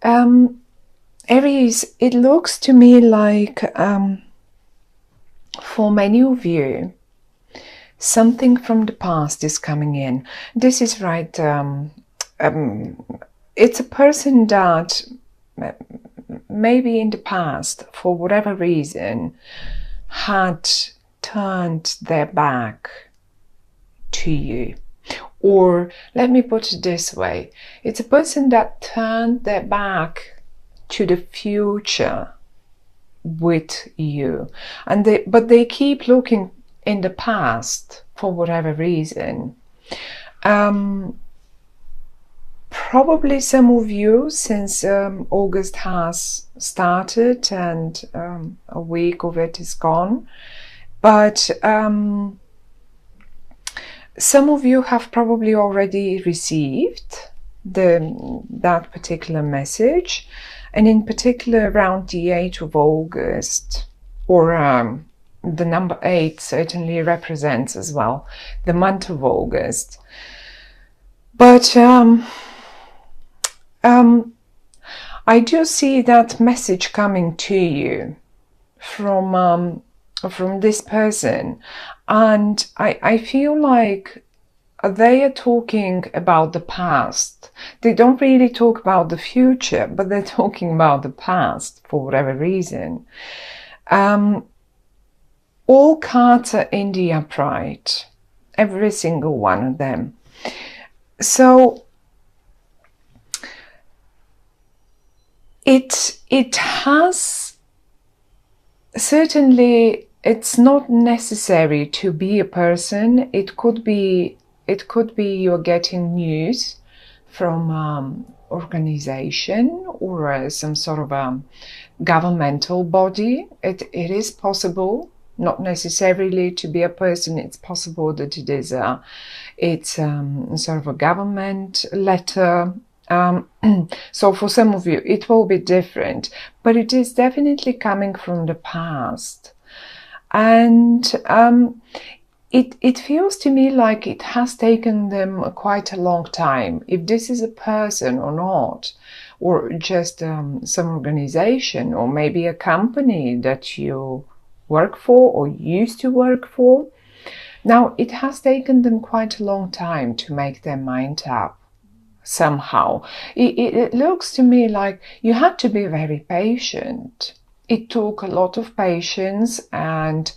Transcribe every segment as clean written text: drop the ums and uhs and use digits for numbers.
Aries, it looks to me like for many of you, something from the past is coming in. This is right. It's a person that maybe in the past, for whatever reason, had turned their back to you. Or let me put it this way, it's a person that turned their back to the future with you, and but they keep looking in the past for whatever reason. Probably some of you, since August has started and a week of it is gone, but some of you have probably already received that particular message, and in particular around the 8th of August, or the number 8 certainly represents as well the month of August. But I do see that message coming to you from this person, and I feel like they are talking about the past. They don't really talk about the future, but they're talking about the past for whatever reason. All cards are in the upright, every single one of them. So it has certainly, it's not necessary to be a person. It could be you're getting news from organization or some sort of governmental body. It is possible, not necessarily to be a person. It's possible that it is sort of a government letter. So for some of you it will be different, but it is definitely coming from the past, and it feels to me like it has taken them quite a long time, if this is a person or not, or just some organization, or maybe a company that you work for or used to work for. Now, it has taken them quite a long time to make their mind up. Somehow it looks to me like you had to be very patient. It took a lot of patience and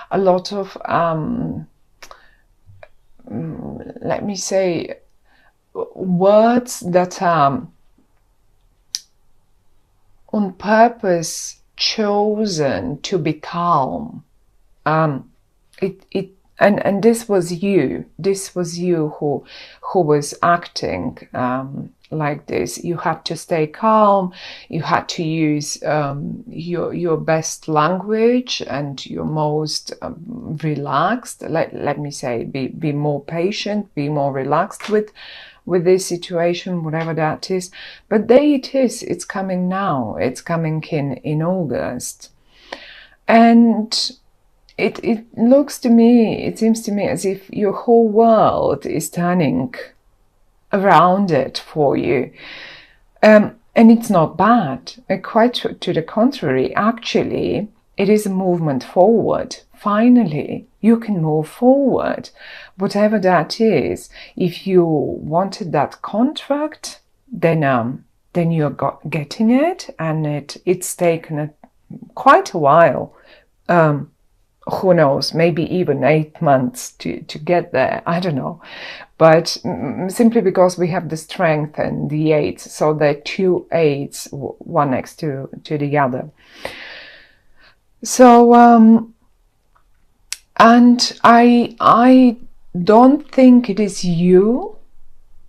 a lot of let me say, words that are on purpose chosen to be calm. And this was you who was acting like this. You had to stay calm, you had to use your best language and your most relaxed, let me say, be more patient, be more relaxed with this situation, whatever that is. But there it is, it's coming now, it's coming in August. And it looks to me, it seems to me as if your whole world is turning around it for you. And it's not bad. Quite to the contrary, actually, it is a movement forward. Finally, you can move forward, whatever that is. If you wanted that contract, then you're getting it, and it's taken quite a while. Who knows, maybe even 8 months to get there, I don't know. But simply because we have the strength and the 8, so they're 2 8s, one next to the other. So and I don't think it is you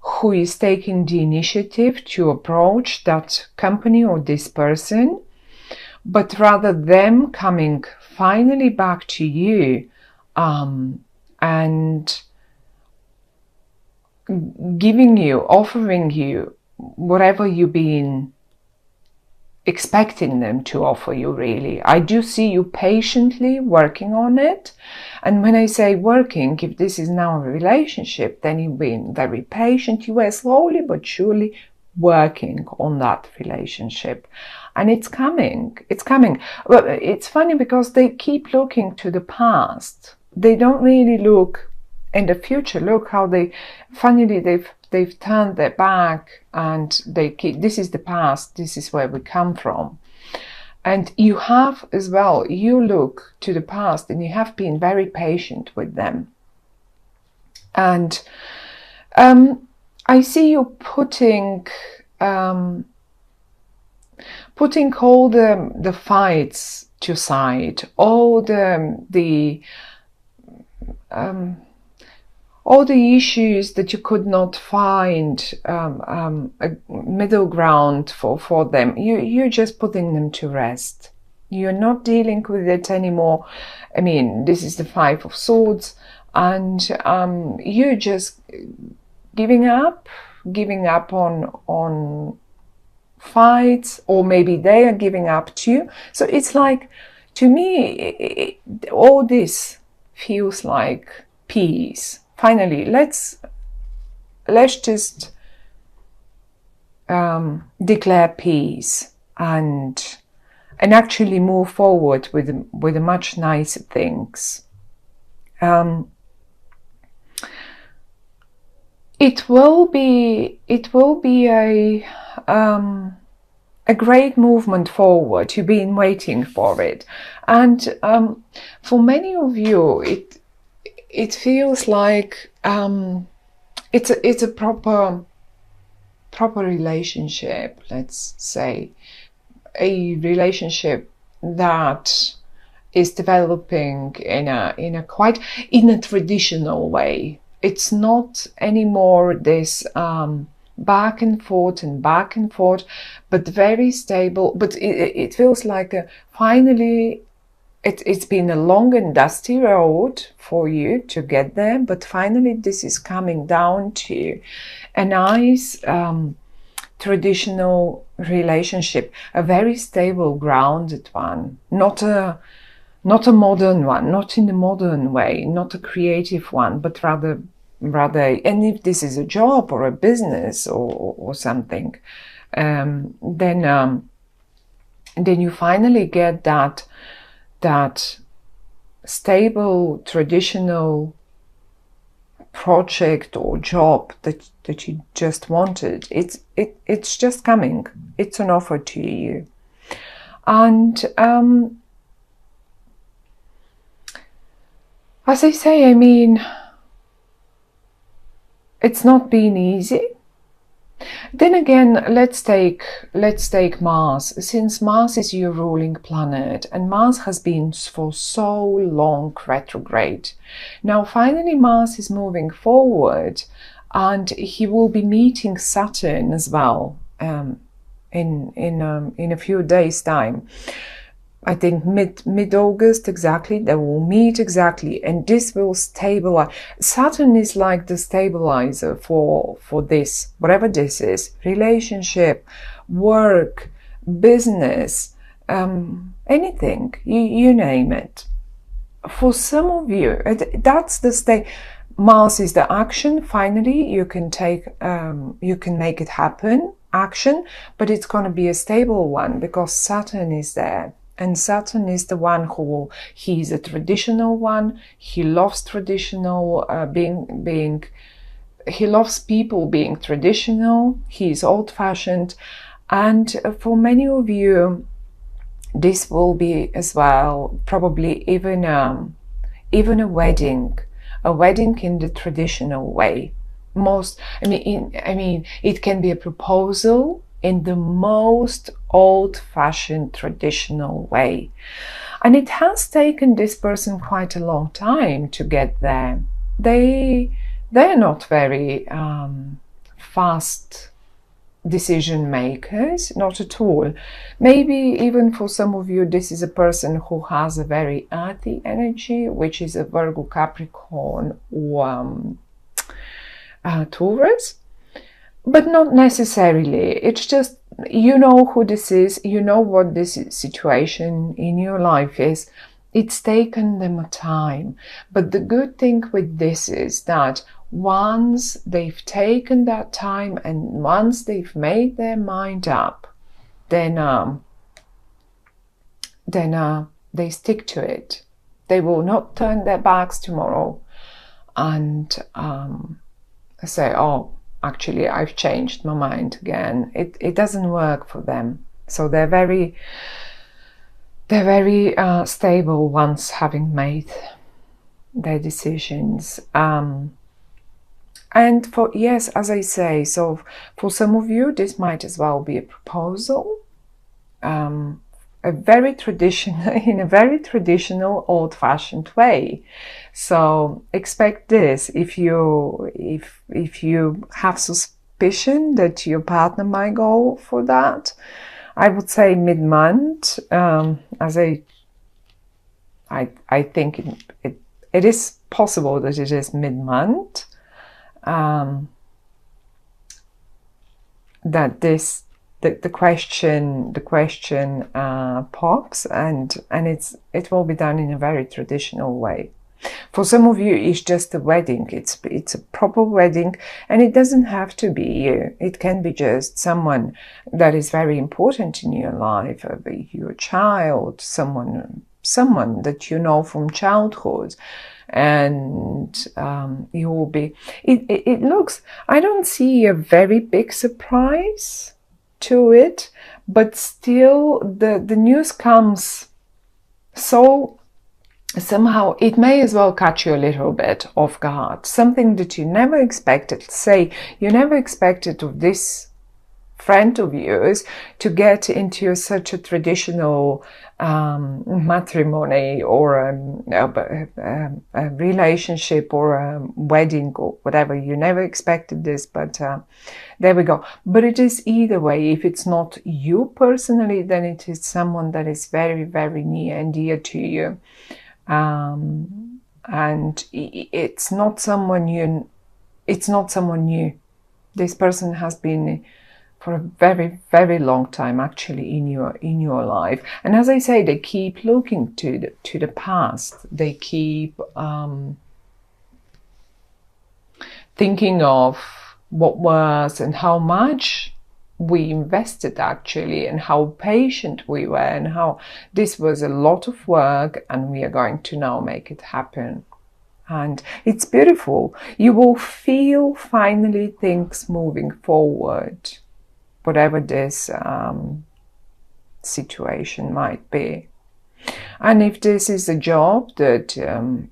who is taking the initiative to approach that company or this person, but rather them coming finally back to you and giving you, offering you whatever you've been expecting them to offer you, really. I do see you patiently working on it. And when I say working, if this is now a relationship, then you've been very patient. You were slowly but surely working on that relationship, and it's coming. Well, it's funny because they keep looking to the past. They don't really look in the future. Look how they've turned their back, and they keep, this is the past, this is where we come from. And you have as well, you look to the past and you have been very patient with them. And I see you putting all the fights to side, all the issues that you could not find a middle ground for them. You're just putting them to rest. You're not dealing with it anymore. I mean, this is the Five of Swords, and you're just giving up on fights, or maybe they are giving up too. So it's like, to me, all this feels like peace. Finally, let's just declare peace and actually move forward with a much nicer things. It will be a great movement forward. You've been waiting for it, and for many of you, it feels like it's a proper relationship. Let's say a relationship that is developing in a traditional way. It's not anymore this back and forth, but very stable. But it feels like finally it's been a long and dusty road for you to get there, but finally this is coming down to a nice traditional relationship, a very stable, grounded one, not a modern one, not in the modern way, not a creative one, but rather, and if this is a job or a business or something, then you finally get that stable, traditional project or job that you just wanted. It's just coming. It's an offer to you. And as I say, I mean, it's not been easy. Then again, let's take Mars. Since Mars is your ruling planet, and Mars has been for so long retrograde. Now finally Mars is moving forward, and he will be meeting Saturn as well in a few days' time. I think mid-August exactly, they will meet exactly, and this will stabilize. Saturn is like the stabilizer for this, whatever this is, relationship, work, business, anything, you name it. For some of you, that's the state. Mars is the action. Finally, you can make it happen, action, but it's going to be a stable one because Saturn is there. And Saturn is the one he's a traditional one. He loves traditional, he loves people being traditional. He's old-fashioned. And for many of you, this will be as well, probably even a wedding in the traditional way. I mean, it can be a proposal in the most old-fashioned traditional way. And it has taken this person quite a long time to get there. They're not very fast decision makers, not at all. Maybe even for some of you, this is a person who has a very earthy energy, which is a Virgo, Capricorn, or Taurus. But not necessarily. It's just, you know who this is, you know what this situation in your life is. It's taken them a time. But the good thing with this is that once they've taken that time and once they've made their mind up, then they stick to it. They will not turn their backs tomorrow and say, oh, actually I've changed my mind again. It doesn't work for them. So they're very stable once having made their decisions. And for, yes, as I say, so for some of you, this might as well be a proposal, a very traditional, in a very traditional, old-fashioned way. So expect this. If you have suspicion that your partner might go for that, I would say mid-month. As I think it is possible that it is mid-month. That the question pops, and it will be done in a very traditional way. For some of you, it's just a wedding. It's a proper wedding, and it doesn't have to be you. It can be just someone that is very important in your life, your child, someone that you know from childhood. And you will be, it looks, I don't see a very big surprise to it, but still the news comes, so somehow it may as well catch you a little bit off guard. Something that you never expected. Say you never expected of this friend of yours to get into such a traditional matrimony or a relationship or a wedding or whatever. You never expected this, but there we go. But it is either way. If it's not you personally, then it is someone that is very, very near and dear to you. And it's not someone new. This person has been for a very, very long time actually in your life. And as I say, they keep looking to the past. They keep thinking of what was and how much we invested actually, and how patient we were, and how this was a lot of work, and we are going to now make it happen. And it's beautiful. You will feel finally things moving forward, whatever this situation might be. And if this is a job that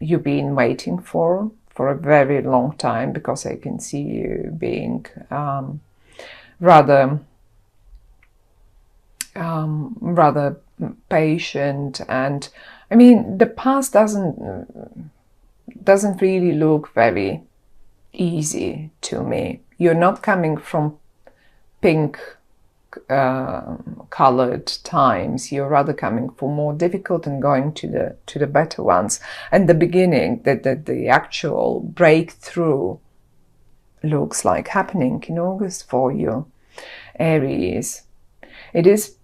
you've been waiting for a very long time, because I can see you being rather patient, and I mean the past doesn't really look very easy to me. You're not coming from pink colored times. You're rather coming from more difficult and going to the better ones. And the beginning, the actual breakthrough looks like happening in August for you, Aries. It is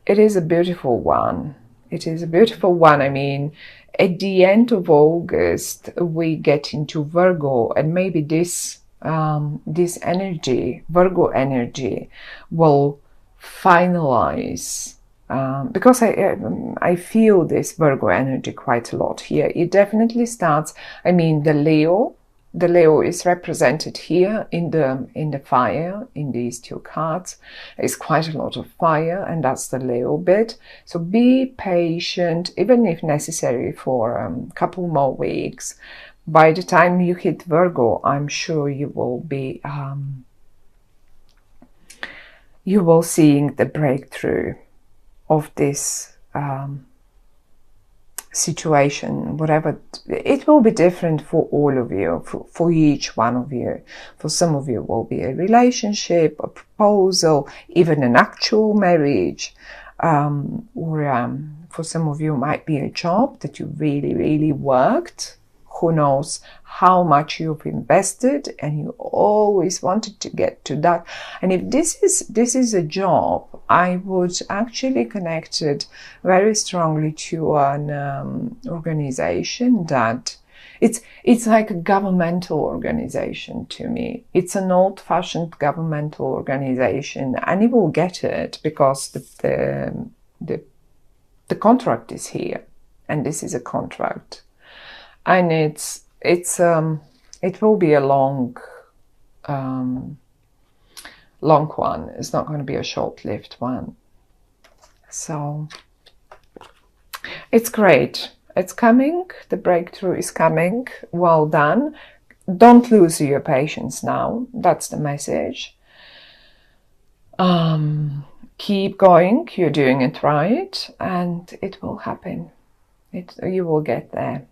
a beautiful one. It is a beautiful one. I mean, at the end of August, we get into Virgo, and maybe this energy, Virgo energy, will finalize. Because I feel this Virgo energy quite a lot here. It definitely starts. I mean, the Leo is represented here in the fire, in these two cards. It's quite a lot of fire, and that's the Leo bit. So be patient, even if necessary, for a couple more weeks. By the time you hit Virgo, I'm sure you will be seeing the breakthrough of this situation, whatever. It will be different for all of you, for each one of you. For some of you, it will be a relationship, a proposal, even an actual marriage, or for some of you, it might be a job that you really, really worked. Who knows how much you've invested, and you always wanted to get to that. And if this is a job, I would actually connect it very strongly to an organization that It's like a governmental organization to me. It's an old-fashioned governmental organization, and you will get it because the contract is here, and this is a contract, and it will be a long one. It's not going to be a short-lived one. So it's great. It's coming. The breakthrough is coming. Well done. Don't lose your patience now. That's the message. Keep going. You're doing it right, and it will happen. You will get there.